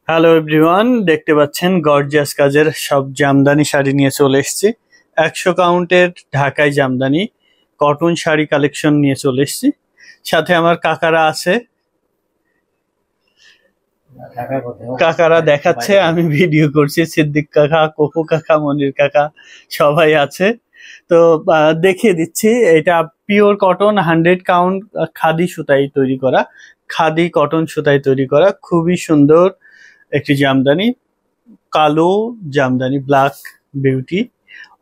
Hello everyone, দেখতে পাচ্ছেন gorgeous কাজের সব জামদানি শাড়ি নিয়ে চলে এসেছি। 100 কাউন্টের ঢাকাই জামদানি কটন শাড়ি কালেকশন নিয়ে চলে এসেছি। সাথে আমার কাকারা আছে, কাকারা দেখাচ্ছে, আমি ভিডিও করছি। সিদ্দিক কাকা, কপু কাকা, মনির কাকা সবাই আছে। তো দেখিয়ে দিচ্ছি, এটা পিওর কটন 100 কাউন্ট খাদি সুতায় তৈরি করা, খাদি কটন সুতায় তৈরি করা খুবই সুন্দর একটি জামদানি। কালো জামদানি, ব্ল্যাক বিউটি,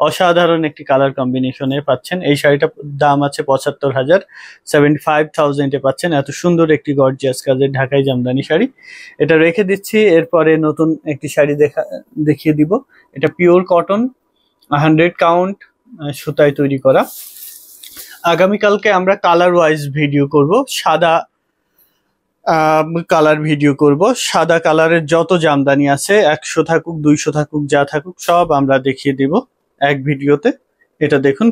অসাধারণ একটি কালার কম্বিনেশনে পাচ্ছেন। এই শাড়িটার দাম আছে 75,000, 75,000-এ পাচ্ছেন এত সুন্দর একটি গর্জিয়াস কাজের ঢাকাই জামদানি শাড়ি। এটা রেখে দিচ্ছি, এরপরে নতুন একটি শাড়ি দেখিয়ে দিব। এটা পিওর কটন 100 কাউন্ট সুতায় তৈরি করা। আগামীকালকে আমরা কালার ওয়াইজ ভিডিও করব, সাদা কালার ভিডিও করব। সাদা কালারের যত জামদানি আছে 100 থাকুক 200 থাকুক যা থাকুক সব আমরা দেখিয়ে দিব এক ভিডিওতে। এটা দেখুন,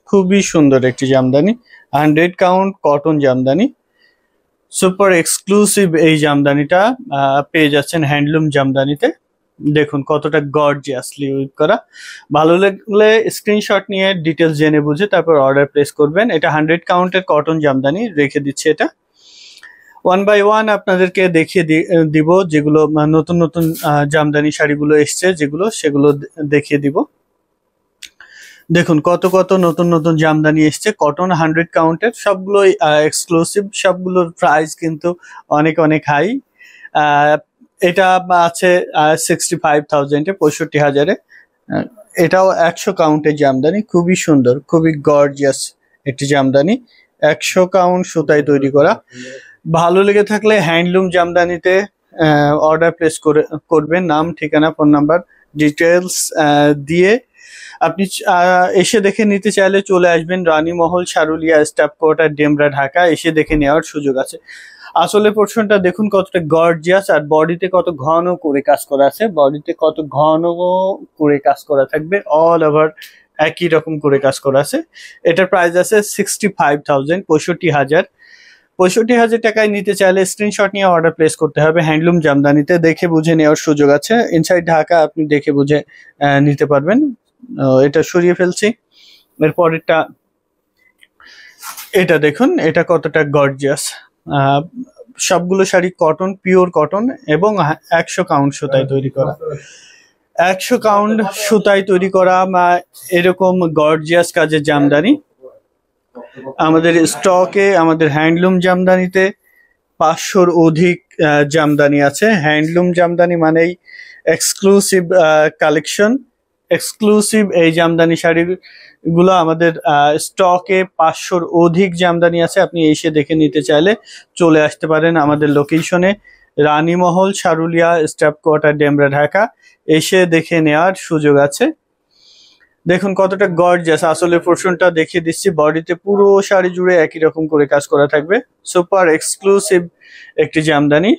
খুবই সুন্দর একটি Jamdani, 100 count cotton Jamdani, super exclusive. এই জামদানিটা পেয়ে যাচ্ছেন হ্যান্ডলুম জামদানিতে। দেখুন কতটা গর্জিয়াসলি উইভ করা। ভালো লাগলে স্ক্রিনশট নিয়ে ডিটেলস জেনে বুঝে তারপর অর্ডার প্লেস করবেন। এটা 100 কাউন্টের কটন জামদানি রেখে দিচ্ছে। এটা 1 বাই 1 আপনাদেরকে দেখিয়ে দিব, যেগুলো নতুন নতুন জামদানি শাড়িগুলো এসছে যেগুলো, সেগুলো দেখিয়ে দিব। দেখুন কত কত নতুন নতুন জামদানি এসছে কটন 100 কাউন্টের, সবগুলোই এক্সক্লুসিভ, সবগুলোর প্রাইস কিন্তু অনেক অনেক হাই। এটা আছে 65,000-এ, 65,000-এ। এটাও 100 কাউন্টের জামদানি, খুবই সুন্দর, খুবই গর্জিয়াস একটি জামদানি, 100 কাউন্ট সুতায় তৈরি করা। ভালো লেগে থাকলে হ্যান্ডলুম জামদানিতে অর্ডার প্লেস করবেন। নাম, ঠিকানা, ফোন নাম্বার ডিটেলস দিয়ে আপনি এসে দেখে নিতে চাইলে চলে আসবেন রানীমহল, সারুলিয়া, স্টাফ কোয়ার্টার, ডেমরা, ঢাকা। এসে দেখে নেওয়ার সুযোগ আছে। আসলে পোর্শনটা দেখুন কতটা গর্জিয়াস, আর বডিতে কত ঘন করে কাজ করা আছে, বডিতে কত ঘন করে কাজ করা থাকবে, অল ওভার একই রকম করে কাজ করা আছে। এটার প্রাইস আছে 65,000, 65,000। 65,000 টাকায় নিতে চাইলে স্ক্রিনশট নিয়ে অর্ডার প্লেস করতে হবে। হ্যান্ডলুম জামদানিতে দেখে বুঝে নেওয়ার সুযোগ আছে। ইনসাইড ঢাকা আপনি দেখে বুঝে নিতে পারবেন। এটা সরিয়ে ফেলছি। এরপরেরটা এটা দেখুন, এটা কতটা গর্জিয়াস। সবগুলো শাড়ি কটন, পিওর কটন এবং 100 কাউন্ট সুতায় তৈরি করা। 100 কাউন্ট সুতায় তৈরি করা এরকম গর্জিয়াস কাজের জামদানি আমাদের স্টকে, আমাদের হ্যান্ডলুম জামদানিতে 500-র অধিক জামদানি আছে। হ্যান্ডলুম জামদানি মানেই এক্সক্লুসিভ কালেকশন, এক্সক্লুসিভ এই জামদানি শাড়িগুলো আমাদের স্টকে 500-র অধিক জামদানি আছে। আপনি এসে দেখে নিতে চাইলে চলে আসতে পারেন আমাদের লোকেশনে, রানীমহল, সারুলিয়া, স্টাফ কোয়ার্টার, ডেমরা, ঢাকা। এসে দেখে নেওয়ার সুযোগ আছে। দেখুন কতটা গর্জিয়াস। আসলে পোর্শনটা দেখিয়ে দিচ্ছি, বডিতে পুরো শাড়ি জুড়ে একই রকম করে কাজ করা থাকবে। সুপার এক্সক্লুসিভ একটি জামদানি।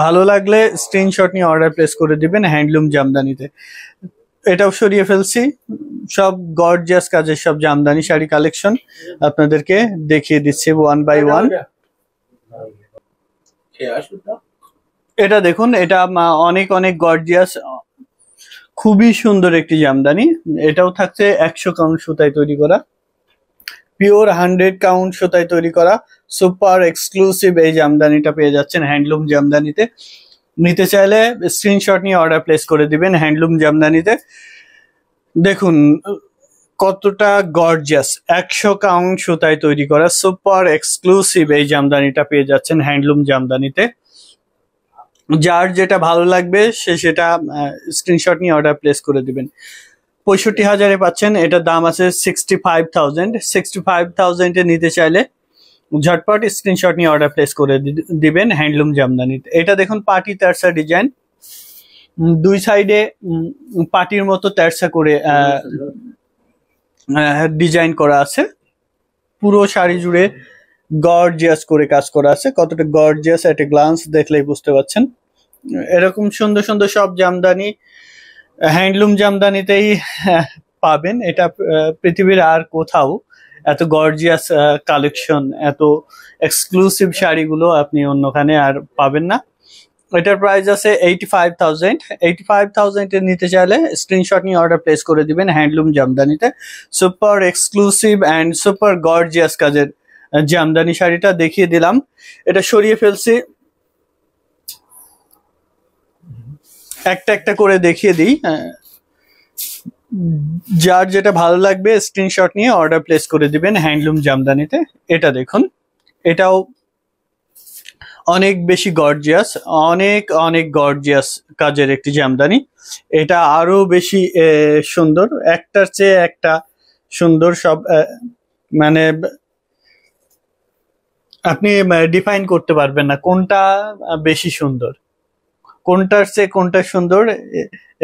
ভালো লাগলে স্ক্রিনশট নিয়ে অর্ডার প্লেস করে দিবেন হ্যান্ডলুম জামদানিতে। এটাও সরিয়ে ফেলছি। সব গর্জিয়াস কাজের সব জামদানি শাড়ি কালেকশন আপনাদেরকে দেখিয়ে দিচ্ছি 1 বাই 1। এটা দেখুন, এটা অনেক অনেক গর্জিয়াস, খুবই সুন্দর একটি জামদানি। এটাও থাকছে 100 কাউন্ট সুতায় তৈরি করা, পিওর 100 কাউন্ট সুতায় তৈরি করা, সুপার এক্সক্লুসিভ এই জামদানিটা পেয়ে যাচ্ছেন হ্যান্ডলুম জামদানিতে। নিতে চাইলে স্ক্রিনশট নিয়ে অর্ডার প্লেস করে দিবেন হ্যান্ডলুম জামদানিতে। দেখুন কতটা গর্জিয়াস, 100 কাউন্ট সুতায় তৈরি করা সুপার এক্সক্লুসিভ এই জামদানিটা পেয়ে যাচ্ছেন হ্যান্ডলুম জামদানিতে। যার যেটা ভালো লাগবে সে সেটা স্ক্রিনশট নিয়ে অর্ডার প্লেস করে দিবেন। 65,000-এ পাচ্ছেন। এটার দাম আছে 65,000। 65,000-এ নিতে চাইলে ঝটপট স্ক্রিনশট নিয়ে অর্ডার প্লেস করে দিবেন হ্যান্ডলুম জামদানিতে। এটা দেখুন পাটি তেরসা ডিজাইন, দুই সাইডে পাটির মতো তেরসা করে ডিজাইন করা আছে। পুরো শাড়ি জুড়ে গর্জিয়াস করে কাজ করা আছে। কতটা গর্জিয়াস একটা গ্লান্স দেখলেই বুঝতে পারছেন। এরকম সুন্দর সুন্দর সব জামদানি হ্যান্ডলুম জামদানিতেই পাবেন। এটা পৃথিবীর আর কোথাও এত গর্জিয়াস কালেকশন, এত এক্সক্লুসিভ শাড়িগুলো আপনি অন্যখানে আর পাবেন না। এটার প্রাইস আছে 85,000। 85,000 এর নিতে চাইলে স্ক্রিনশট নিয়ে অর্ডার প্লেস করে দিবেন হ্যান্ডলুম জামদানিতে। Super exclusive and super gorgeous কাজের জামদানি শাড়িটা দেখিয়ে দিলাম, এটা সরিয়ে ফেলছি, একটা একটা করে দেখিয়ে দিই। যার যেটা ভালো লাগবে স্ক্রিনশট নিয়ে অর্ডার প্লেস করে দিবেন হ্যান্ডলুম জামদানিতে। এটা দেখুন, এটাও অনেক বেশি গর্জিয়াস, অনেক অনেক গর্জিয়াস কাজের একটি জামদানি। এটা আরো বেশি সুন্দর, একটার চেয়ে একটা সুন্দর। সব মানে আপনি ডিফাইন করতে পারবেন না কোনটা বেশি সুন্দর, কোনটার চেয়ে কোনটা সুন্দর,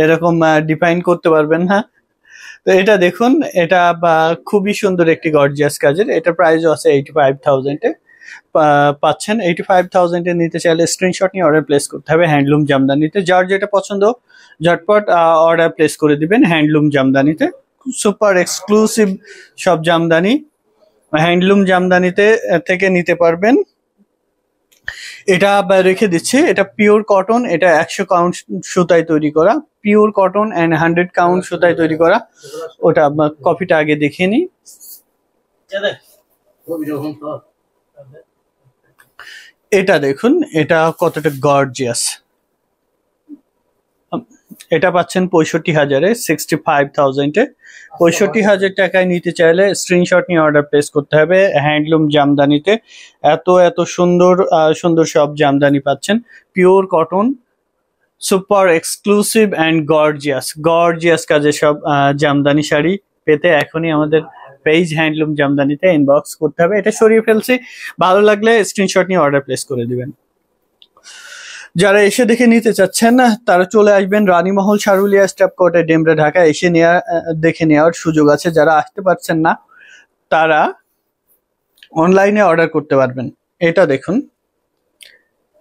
এরকম ডিফাইন করতে পারবেন না। তো এটা দেখুন, এটা খুবই সুন্দর একটি গর্জিয়াস কাজের। এটা প্রাইসও আছে 85,000-এ পাচ্ছেন। 85,000 এ নিতে চাইলে স্ক্রিনশট নিয়ে অর্ডার প্লেস করতে হবে হ্যান্ডলুম জামদানিতে। যার যেটা পছন্দ ঝটপট অর্ডার প্লেস করে দিবেন হ্যান্ডলুম জামদানিতে। সুপার এক্সক্লুসিভ সব জামদানি হ্যান্ডলুম জামদানিতে থেকে নিতে পারবেন। এটা রেখে দিচ্ছি, এটা পিওর কটন, এটা 100 কাউন্ট সুতায় তৈরি করা, পিওর কটন অ্যান্ড 100 কাউন্ট সুতায় তৈরি করা। ওটা কপিটা আগে দেখিয়ে নিই। এটা দেখুন, এটা কতটা গর্জিয়াস। এটা পাচ্ছেন 65,000-এ, 65,000-এ। 65,000 টাকায় নিতে চাইলে স্ক্রিনশট নিয়ে অর্ডার প্লেস করতে হবে হ্যান্ডলুম জামদানিতে। এত এত সুন্দর সুন্দর সব জামদানি পাচ্ছেন, pure cotton, super exclusive and gorgeous, gorgeous কাজের সব জামদানি শাড়ি পেতে এখনই আমাদের পেজ হ্যান্ডলুম জামদানিতে ইনবক্স করতে হবে। এটা সরিয়ে ফেলছি, ভালো লাগলে স্ক্রিনশট নিয়ে অর্ডার প্লেস করে দিবেন। যারা এসে দেখে নিতে চাচ্ছেন তারা চলে আসবেন রানীমহল, সারুলিয়া, স্টাফ কোয়ার্টার, ডেমরা, ঢাকা। এসে দেখে নেওয়ার সুযোগ আছে। যারা আসতে পারছেন না তারা অনলাইনে অর্ডার করতে পারবেন। এটা দেখুন,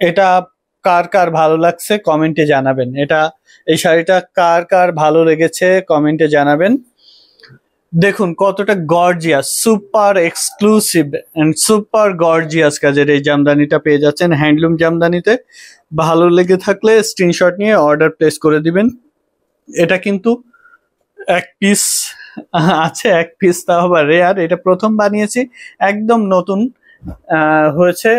এটা কার কার ভালো লাগছে কমেন্টে জানাবেন। এই শাড়িটা কার কার ভালো লেগেছে কমেন্টে জানাবেন। দেখুন কতটা gorgeous, super exclusive and super gorgeous কাজের এই জামদানিটা পেয়ে যাচ্ছেন হ্যান্ডলুম জামদানিতে। ভালো লেগে থাকলে স্ক্রিনশট নিয়ে অর্ডার প্লেস করে দিবেন। এটা কিন্তু এক পিস আছে, এক পিস তাও আবার রেয়ার। এটা প্রথম বানিয়েছি, একদম নতুন হয়েছে,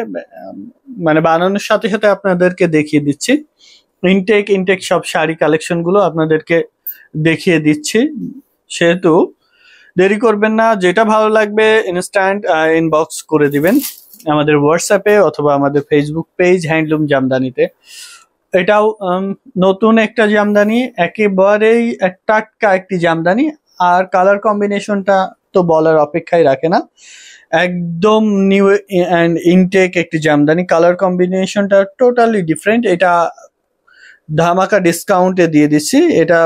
মানে বানানোর সাথে সাথে আপনাদেরকে দেখিয়ে দিচ্ছি। ইনটেক সব শাড়ি কালেকশন গুলো আপনাদেরকে দেখিয়ে দিচ্ছি, সেহেতু দেরি করবেন না। যেটা ভালো লাগবে ইনস্ট্যান্ট ইনবক্স করে দিবেন আমাদের হোয়াটসঅ্যাপে অথবা আমাদের ফেসবুক পেজ হ্যান্ডলুম জামদানিতে। এটাও নতুন একটা জামদানি, একেবারেই টাটকা একটি জামদানি। আর কালার কম্বিনেশনটা তো বলার অপেক্ষাই রাখে না, একদম নিউ অ্যান্ড ইনটেক একটি জামদানি। কালার কম্বিনেশনটা টোটালি ডিফারেন্ট। এটা ধামাকা ডিসকাউন্টে দিয়ে দিচ্ছি। এটা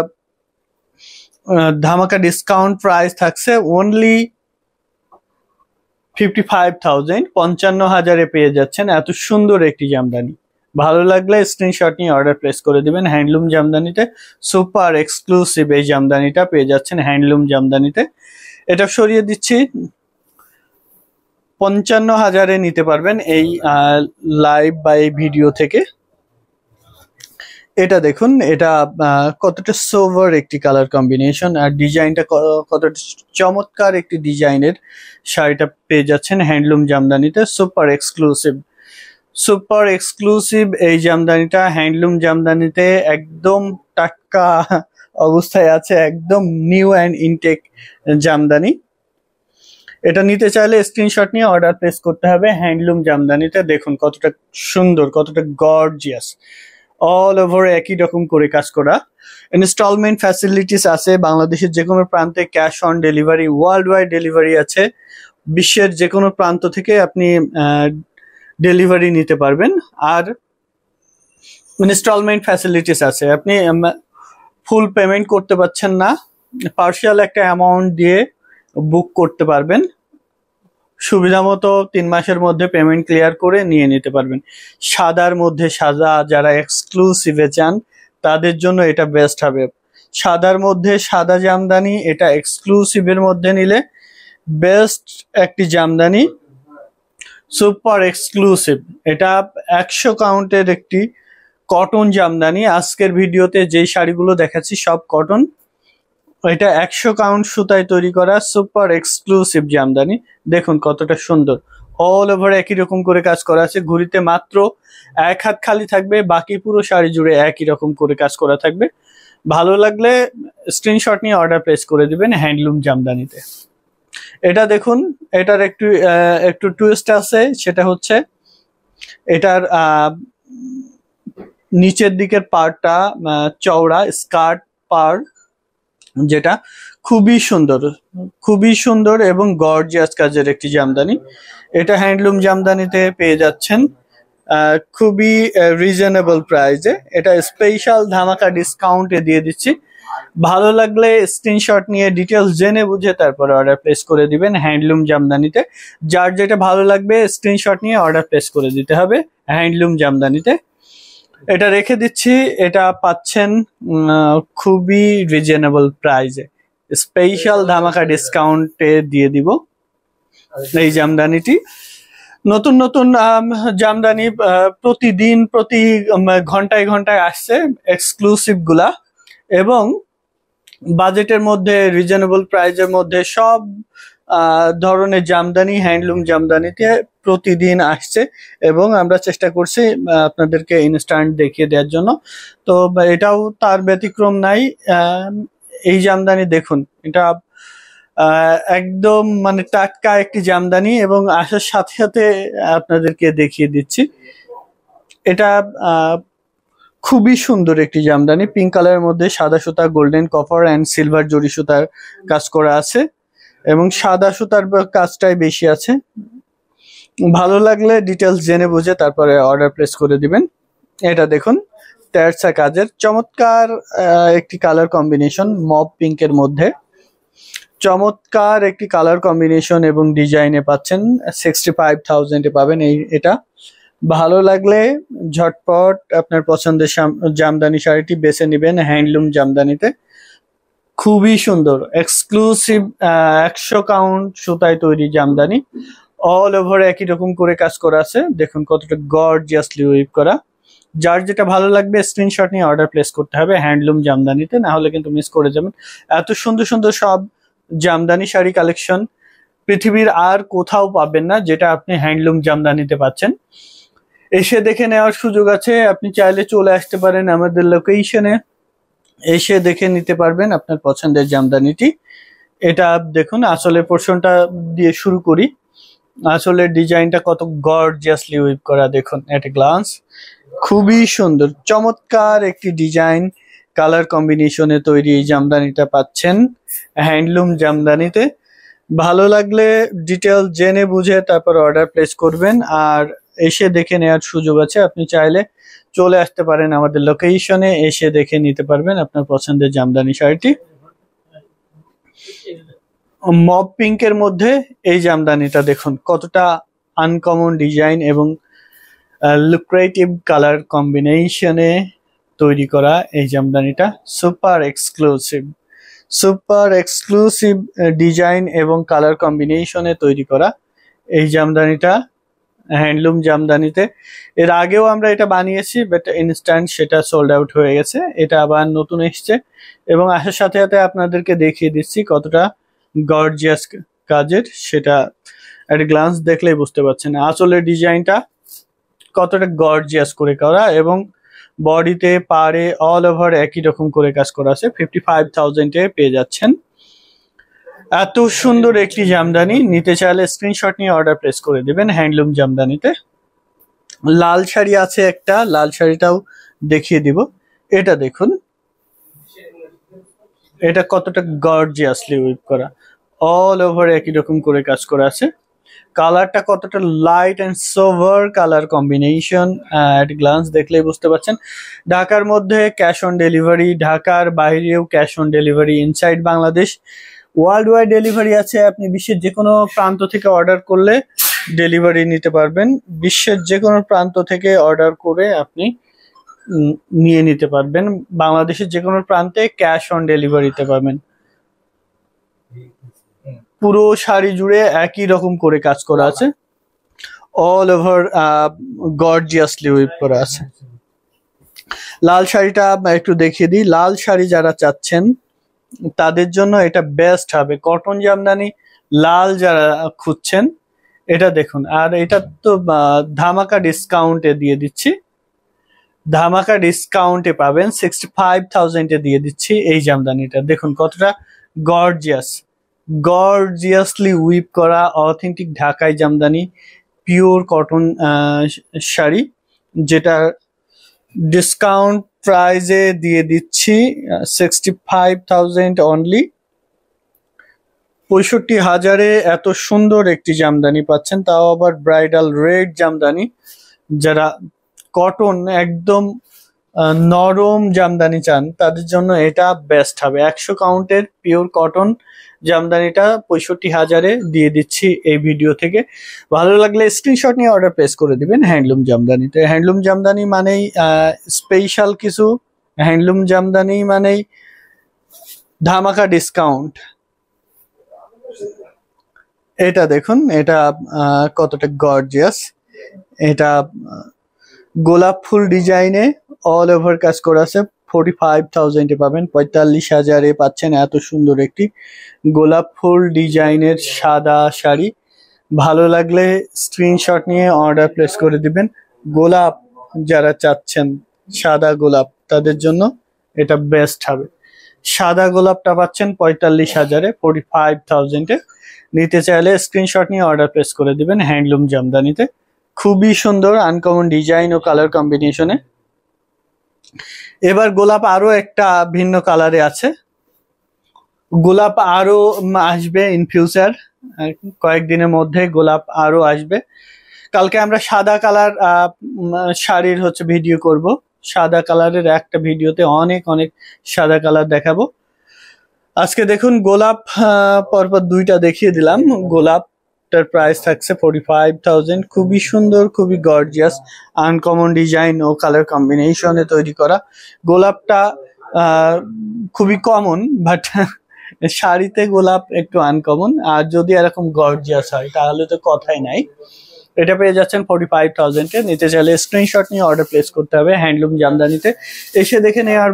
ধামাকা ডিসকাউন্ট প্রাইস থাকছে অনলি 55,000, 55,000-এ পেয়ে যাচ্ছেন এত সুন্দর একটি জামদানি। ভালো লাগলে স্ক্রিনশট নিয়ে অর্ডার প্লেস করে দিবেন হ্যান্ডলুম জামদানিতে। সুপার এক্সক্লুসিভ এই জামদানিটা পেয়ে যাচ্ছেন হ্যান্ডলুম জামদানিতে। এটা সরিয়ে দিচ্ছি, 55,000-এ নিতে পারবেন এই লাইভ বা এই ভিডিও থেকে। এটা দেখুন, এটা কতটা সোভার একটি কালার কম্বিনেশন, আর ডিজাইনটা কতটা চমৎকার একটি ডিজাইনের শাড়িটা পেয়ে যাচ্ছেন হ্যান্ডলুম জামদানিতে। সুপার এক্সক্লুসিভ এই জামদানিটা হ্যান্ডলুম জামদানিতে একদম টাটকা অবস্থায় আছে, একদম নিউ অ্যান্ড ইনটেক জামদানি। এটা নিতে চাইলে স্ক্রিনশট নিয়ে অর্ডার প্লেস করতে হবে হ্যান্ডলুম জামদানিতে। দেখুন কতটা সুন্দর, কতটা গর্জিয়াস, অল ওভার একই রকম করে কাজ করা। ইনস্টলমেন্ট ফ্যাসিলিটিস আছে বাংলাদেশের যে কোনো প্রান্তে, cash on delivery, world wide delivery আছে। বিশ্বের যে কোনো প্রান্ত থেকে আপনি ডেলিভারি নিতে পারবেন। আর ইনস্টলমেন্ট ফ্যাসিলিটিস আছে, আপনি ফুল পেমেন্ট করতে পারছেন না, পার্শিয়াল একটা অ্যামাউন্ট দিয়ে বুক করতে পারবেন। সুবিধা মতো 3 মাসের মধ্যে পেমেন্ট ক্লিয়ার করে নিয়ে নিতে পারবেন। সাদার মধ্যে সাদা যারা এক্সক্লুসিভে চান তাদের জন্য এটা বেস্ট হবে। সাদার মধ্যে সাদা জামদানি, এটা এক্সক্লুসিভের মধ্যে নিলে বেস্ট একটি জামদানি, সুপার এক্সক্লুসিভ। এটা 100 কাউন্টের একটি কটন জামদানি। আজকের ভিডিওতে যে শাড়িগুলো দেখাচ্ছি সব কটন। এটা 100 কাউন্ট সুতায় তৈরি করা সুপার এক্সক্লুসিভ জামদানি। দেখুন কতটা সুন্দর, অল ওভার একই রকম করে কাজ করা আছে। ঘুরিতে মাত্র 1 হাত খালি থাকবে, বাকি পুরো শাড়ি জুড়ে একই রকম করে কাজ করা থাকবে। ভালো লাগলে স্ক্রিনশট নিয়ে অর্ডার প্লেস করে দিবেন হ্যান্ডলুম জামদানিতে। এটা দেখুন, এটার একটু টুইস্ট আছে, সেটা হচ্ছে এটার নিচের দিকের পার্টটা চওড়া স্কার্ট পার্ট, যেটা খুবই সুন্দর এবং গর্জিয়াস কাজের একটি জামদানি। এটা হ্যান্ডলুম জামদানিতে পেয়ে যাচ্ছেন খুবই রিজনেবল প্রাইসে। এটা স্পেশাল ধামাকা ডিসকাউন্টে দিয়ে দিচ্ছি। ভালো লাগলে স্ক্রিনশট নিয়ে ডিটেলস জেনে বুঝে তারপরে অর্ডার প্লেস করে দিবেন হ্যান্ডলুম জামদানিতে। যার যেটা ভালো লাগবে স্ক্রিনশট নিয়ে অর্ডার প্লেস করে দিতে হবে হ্যান্ডলুম জামদানিতে। এটা রেখে দিচ্ছি, এটা পাচ্ছেন খুবই রিজনেবল প্রাইসে, স্পেশাল ধামাকা ডিসকাউন্টে দিয়ে দিব এই জামদানিটি। নতুন নতুন জামদানি প্রতিদিন প্রতি ঘন্টায় ঘন্টায় আসছে এক্সক্লুসিভ গুলা, এবং বাজেটের মধ্যে রিজনেবল প্রাইসের মধ্যে সব ধরনের জামদানি হ্যান্ডলুম জামদানিতে প্রতিদিন আসছে, এবং আমরা চেষ্টা করছি আপনাদেরকে ইনস্ট্যান্ট দেখিয়ে দেওয়ার জন্য। তো এটাও তার ব্যতিক্রম নাই। এই জামদানি দেখুন, এটা একদম মানে টাটকা একটি জামদানি, এবং আসার সাথে সাথে আপনাদেরকে দেখিয়ে দিচ্ছি। এটা খুবই সুন্দর একটি জামদানি, পিঙ্ক কালারের মধ্যে সাদা সুতা, গোল্ডেন কপার অ্যান্ড সিলভার জরি সুতার কাজ করা আছে, এবং সাদা সুতার কাজটাই বেশি আছে। ভালো লাগলে ডিটেলস জেনে বুঝে তারপরে অর্ডার প্লেস করে দিবেন। এটা দেখুন, তেরছা কাজের চমৎকার একটি কালার কম্বিনেশন, মব পিঙ্কের মধ্যে চমৎকার একটি কালার কম্বিনেশন এবং ডিজাইনে পাচ্ছেন 65,000-এ পাবেন এটা। ভালো লাগলে ঝটপট আপনার পছন্দের জামদানি শাড়িটি বেছে নেবেন হ্যান্ডলুম জামদানিতে। খুবই সুন্দর এক্সক্লুসিভ 100 কাউন্ট সুতায় তৈরি জামদানি, অল ওভার একই রকম করে কাজ করা আছে। দেখুন কতটা গর্জিয়াসলি ওয়েভ করা। যার যেটা ভালো লাগবে স্ক্রিনশট নিয়ে অর্ডার প্লেস করতে হবে হ্যান্ডলুম জামদানিতে, না হলে কিন্তু মিস করে যাবেন। এত সুন্দর সুন্দর সব জামদানি শাড়ি কালেকশন পৃথিবীর আর কোথাও পাবেন না, যেটা আপনি হ্যান্ডলুম জামদানিতে পাচ্ছেন। এসে দেখে নেওয়ার সুযোগ আছে, আপনি চাইলে চলে আসতে পারেন আমাদের লোকেশনে, এসে দেখে নিতে পারবেন আপনার পছন্দের জামদানিটি। এটা দেখুন, আসলে পোর্শনটা দিয়ে শুরু করি। আসলের ডিজাইনটা কত গর্জিয়াসলি উইভ করা, দেখুন এট এ গ্লান্স। খুবই সুন্দর চমৎকার একটি ডিজাইন কালার কম্বিনেশনে তৈরি এই জামদানিটা পাচ্ছেন হ্যান্ডলুম জামদানিতে। ভালো লাগলে ডিটেল জেনে বুঝে তারপর অর্ডার প্লেস করবেন, আর এসে দেখে নেওয়ার সুযোগ আছে। আপনি চাইলে চলে আসতে পারেন আমাদের লোকেশনে, এসে দেখে নিতে পারবেন আপনার পছন্দের জামদানি শাড়িটি। মব পিঙ্কের মধ্যে এই জামদানিটা দেখুন কতটা আনকমন ডিজাইন এবং লুক্রেটিভ কালার কম্বিনেশনে তৈরি করা এই জামদানিটা। সুপার এক্সক্লুসিভ ডিজাইন এবং কালার কম্বিনেশনে তৈরি করা এই জামদানিটা হ্যান্ডলুম জামদানিতে। এর আগেও আমরা এটা বানিয়েছি, বাট ইনস্ট্যান্ট সেটা সোল্ড আউট হয়ে গেছে। এটা আবার নতুন এসছে, এবং আসার সাথে সাথে আপনাদেরকে দেখিয়ে দিচ্ছি কতটা গর্জিয়াস কাজের, সেটা একটা গ্লান্স দেখলেই বুঝতে পারছেন। আসলে ডিজাইনটা কতটা গর্জিয়াস করে করা, এবং বডিতে পাড়ে অল ওভার একই রকম করে কাজ করা আছে। 55,000-এ পেয়ে যাচ্ছেন এত সুন্দর একটি জামদানি। নিতে চাইলে স্ক্রিনশট নিয়ে অর্ডার প্লেস করে দিবেন হ্যান্ডলুম জামদানিতে। লাল শাড়ি আছে একটা, লাল শাড়িটাও দেখিয়ে দিব। এটা দেখুন, এটা কতটা গর্জিয়াসলি উইভ করা, অল ওভার একই রকম করে কাজ করা আছে। কালারটা কতটা light and sober colour combination, at glance দেখলেই বুঝতে পারছেন। ঢাকার মধ্যে ক্যাশ অন ডেলিভারি, ঢাকার বাইরেও cash on delivery, inside Bangladesh world wide delivery আছে। আপনি বিশ্বের যে কোনো প্রান্ত থেকে অর্ডার করলে ডেলিভারি নিতে পারবেন। বিশ্বের যে কোনো প্রান্ত থেকে অর্ডার করে আপনি নিয়ে নিতে পারবেন। বাংলাদেশের যে কোনো প্রান্তে ক্যাশ অন ডেলিভারিতে পাবেন। পুরো শাড়ি জুড়ে একই রকম করে কাজ করা আছে, অল ওভার গর্জিয়াসলি উইভ করা আছে। লাল শাড়িটা একটু দেখিয়ে দিই। লাল শাড়ি যারা চাচ্ছেন তাদের জন্য এটা বেস্ট হবে। কটন জামদানি লাল যারা খুঁজছেন এটা দেখুন। আর এটা তো ধামাকা ডিসকাউন্টে দিয়ে দিচ্ছি, ধামাকা ডিসকাউন্টে পাবেন 65,000-এ দিয়ে দিচ্ছি এই জামদানিটা। দেখুন কতটা গর্জিয়াস, গর্জিয়াসলি উইপ করা অথেন্টিক ঢাকাই জামদানি, পিওর কটন শাড়ি, যেটা ডিসকাউন্ট প্রাইজে দিয়ে দিচ্ছি 65,000 অনলি। 65,000-এ এত সুন্দর একটি জামদানি পাচ্ছেন, তাও আবার ব্রাইডাল রেড জামদানি। যারা কটন একদম নরম জামদানি চান তাদের জন্য এটা বেস্ট হবে। 100 কাউন্টের পিওর কটন জামদানিটা 65,000-এ দিয়ে দিচ্ছি এই ভিডিও থেকে। ভালো লাগলে স্ক্রিনশট নিয়ে অর্ডার প্লেস করে দিবেন হ্যান্ডলুম জামদানিতে। হ্যান্ডলুম জামদানি মানেই স্পেশাল কিছু, হ্যান্ডলুম জামদানি মানেই ধামাকা ডিসকাউন্ট। এটা দেখুন, এটা কতটা গর্জিয়াস। এটা গোলাপ ফুল ডিজাইনে অল ওভার কাজ করা আছে। 45,000-এ পাবেন, 45,000-এ পাচ্ছেন এত সুন্দর একটি গোলাপ ফুল ডিজাইনের সাদা শাড়ি। ভালো লাগলে স্ক্রিনশট নিয়ে অর্ডার প্লেস করে দিবেন। গোলাপ যারা চাচ্ছেন সাদা গোলাপ তাদের জন্য এটা বেস্ট হবে। সাদা গোলাপটা পাচ্ছেন 45,000-এ, 45,000-এ। নিতে চাইলে স্ক্রিনশট নিয়ে অর্ডার প্লেস করে দিবেন হ্যান্ডলুম জামদানিতে। খুবই সুন্দর আনকমন ডিজাইন ও কালার কম্বিনেশনে। এবার গোলাপ আরো একটা ভিন্ন কালারে আছে, গোলাপ আরো আসবে ইন ফিউচার, কয়েকদিনের মধ্যে গোলাপ আরো আসবে। কালকে আমরা সাদা কালার শাড়ির ভিডিও করব। সাদা কালারের একটা ভিডিওতে অনেক অনেক সাদা কালার দেখাবো। আজকে দেখুন গোলাপ পরপর দুইটা দেখিয়ে দিলাম। গোলাপটার প্রাইস থাকছে 45,000। খুবই সুন্দর, খুবই গর্জিয়াস, আনকমন ডিজাইন ও কালার কম্বিনেশনে তৈরি করা। গোলাপটা খুবই কমন, বাট শাড়িতে গোলাপ একটু আনকমন। আর যদি এরকম গর্জিয়াস হয় তাহলে তো কথাই নাই। এটা পেয়ে যাচ্ছেন 45,000-এ। নিতে চাইলে স্ক্রিনশট নিয়ে অর্ডার প্লেস করতে হবে হ্যান্ডলুম জামদানিতে। এসে দেখে নেওয়ার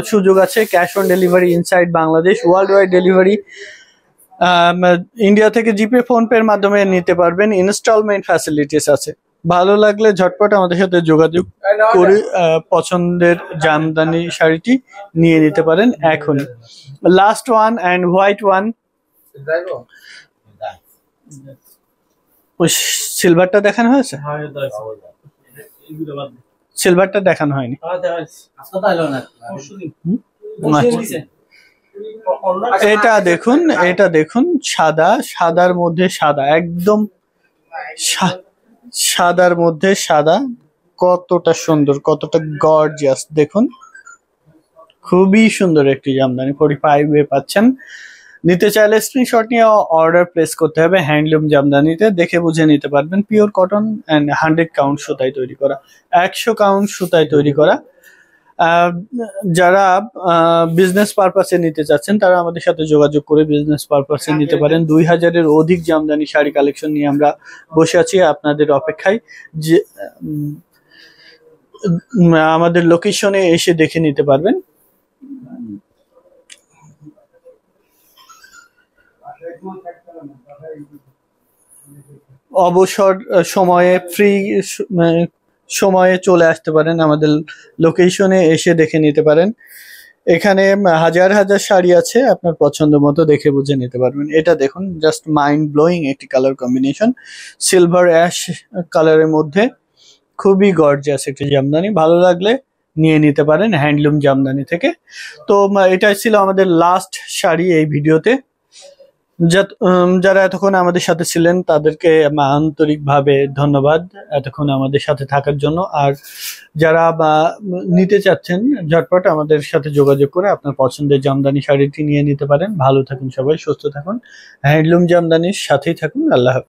সুযোগ আছে। Cash on delivery inside Bangladesh, world wide delivery. India থেকে জিপে, ফোনপে এর মাধ্যমে নিতে পারবেন। ইনস্টলমেন্ট ফ্যাসিলিটিস আছে। ভালো লাগলে ঝটপট আমাদের সাথে যোগাযোগ করে পছন্দের জামদানি শাড়িটি নিয়ে নিতে পারেন এখনই। Last one and white one. ওই সিলভারটা দেখানো হয়েছে, সিলভারটা দেখানো হয়নি। এটা দেখুন, এটা দেখুন সাদা, সাদার মধ্যে সাদা, একদম সাদার মধ্যে সাদা। কতটা সুন্দর, কতটা গর্জিয়াস দেখুন। খুবই সুন্দর একটি জামদানি 45-এ পাচ্ছেন। নিতে চাইলে স্ক্রিনশট নিয়ে অর্ডার প্লেস করতে হবে হ্যান্ডলুম জামদানিতে। দেখে বুঝে নিতে পারবেন। পিওর কটন অ্যান্ড 100 কাউন্ট সুতায় তৈরি করা, 100 কাউন্ট সুতায় তৈরি করা। যারা বিজনেস পারপাসে নিতে চাচ্ছেন তারা আমাদের সাথে যোগাযোগ করে বিজনেস পারপাসে নিতে পারেন। 2,000-এর অধিক জামদানি শাড়ি কালেকশন নিয়ে আমরা বসে আছি আপনাদের অপেক্ষায়। যে আমাদের লোকেশনে এসে দেখে নিতে পারবেন। অবসর সময়ে ফ্রি সময়ে চলে আসতে পারেন, আমাদের লোকেশনে এসে দেখে নিতে পারেন। এখানে হাজার হাজার শাড়ি আছে, আপনার পছন্দ মতো দেখে বুঝে নিতে পারবেন। এটা দেখুন, জাস্ট মাইন্ড ব্লোয়িং একটি কালার কম্বিনেশন, সিলভার অ্যাশ কালারের মধ্যে। খুবই গর্জিয়াস একটি জামদানি। ভালো লাগলে নিয়ে নিতে পারেন হ্যান্ডলুম জামদানি থেকে। তো এটাই ছিল আমাদের লাস্ট শাড়ি এই ভিডিওতে। যারা এতক্ষণ আমাদের সাথে ছিলেন তাদেরকে আন্তরিকভাবে ধন্যবাদ এতক্ষণ আমাদের সাথে থাকার জন্য। আর যারা নিতে চাচ্ছেন ঝটপট আমাদের সাথে যোগাযোগ করে আপনার পছন্দের জামদানি শাড়িটি নিয়ে নিতে পারেন। ভালো থাকুন সবাই, সুস্থ থাকুন, হ্যান্ডলুম জামদানির সাথেই থাকুন। আল্লাহ হাফেজ।